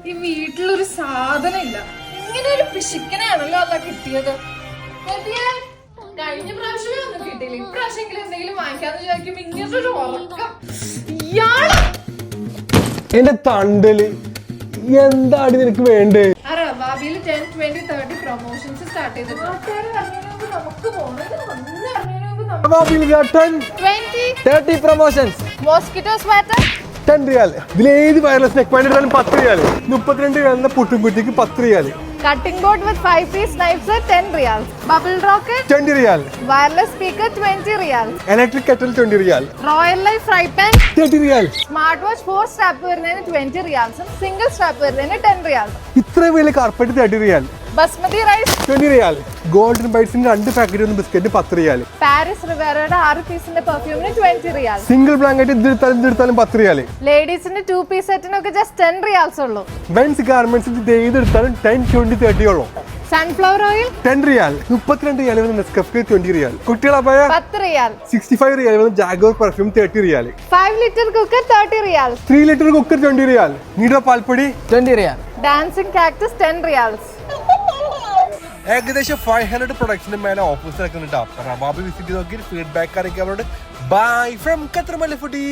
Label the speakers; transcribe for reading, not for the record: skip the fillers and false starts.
Speaker 1: ഈ വീട്ടിലൊരു സാധനം ഇല്ല. ഇങ്ങനെ ഒരു പിശുക്കനെയാണല്ലോ അല്ല കിട്ടിയത്. കഴിഞ്ഞ പ്രാവശ്യമേ ഒന്നും കിട്ടിയില്ല. ഇപ്രാവശ്യമെങ്കിലും എന്തെങ്കിലും വാങ്ങിക്കാന്ന് വിചാരിക്കുമ്പോ ഇങ്ങനത്തെ ഒരു ഉറക്കം. ഇയാള്
Speaker 2: എന്റെ തണ്ടല് എന്താണ് നിനക്ക് വേണ്ടേ?
Speaker 1: റബാബിയിൽ 10, 20, 30 പ്രൊമോഷൻസ് സ്റ്റാർട്ട് ചെയ്തിട്ടുണ്ട്. നമുക്ക് മോസ്കിറ്റോ സ്വാറ്റർ
Speaker 2: 10 റിയാൽ. ഇതിലേത് വയർലെസ് നെക്ക് ബാൻഡ് എടുത്താലും 10 റിയാൽ. 32 റിയാലിന്റെ പുട്ടും കുറ്റിക്ക് 10 riyal.
Speaker 1: Cutting board with 5-piece knives 10 riyals. Bubble rocket
Speaker 2: 20 riyal.
Speaker 1: wireless speaker 20 riyals.
Speaker 2: Electric kettle 20 riyal.
Speaker 1: Royal Life fry pan
Speaker 2: 30 riyal.
Speaker 1: Smart watch 4 strap വരുന്നതിന് 20 riyals single strap വരുന്നതിന് 10 riyals.
Speaker 2: ഇത്ര വലിയ carpet 30 riyal.
Speaker 1: Basmati rice
Speaker 2: 20 riyal. Golden ബൈറ്റ്സിന്റെ 2 packet ഒന്ന് biscuit 10 riyal.
Speaker 1: Paris റിവേറയുടെ 6 പീസിന്റെ പെർഫ്യൂമിന് 20 riyals.
Speaker 2: Single blanket ഇതെടുത്താലും 10 റിയാൽ.
Speaker 1: ലേഡീസിന്റെ 2-piece സെറ്റിനൊക്കെ ജസ്റ്റ് 10 riyals ഉള്ളൂ.
Speaker 2: മെൻസ് ഗാർമെന്റ്സിന്റെ ഏതെടുത്താലും 10, 20, 30 ഉള്ളൂ.
Speaker 1: Sunflower oil
Speaker 2: 10 riyal. 32 റിയാൽ വരുന്ന നെസ്കഫെ 20 റിയാൽ. കുട്ടികളായ
Speaker 1: 10 riyal.
Speaker 2: 65 റിയാൽ വരുന്ന ജാഗോർ പെർഫ്യൂം 30 റിയാൽ.
Speaker 1: 5 liter cooker 30 riyals.
Speaker 2: 3 litre cooker 20 റിയാൽ. നീടോ പാൽപ്പൊടി
Speaker 3: 20 റിയാൽ.
Speaker 1: Dancing cactus 10 riyals.
Speaker 2: ഏകദേശം 500 പ്രൊഡക്ട്സിന് മേലെ ഓഫേഴ്സ് നടക്കുന്നുണ്ട്. റബാബി വിസിറ്റ് ചെയ്ത് നോക്കി ഫീഡ്ബാക്ക് അറിയിക്കാൻ. ബൈ ഫ്രം ഖത്തർ മല്ലി ഫുഡി.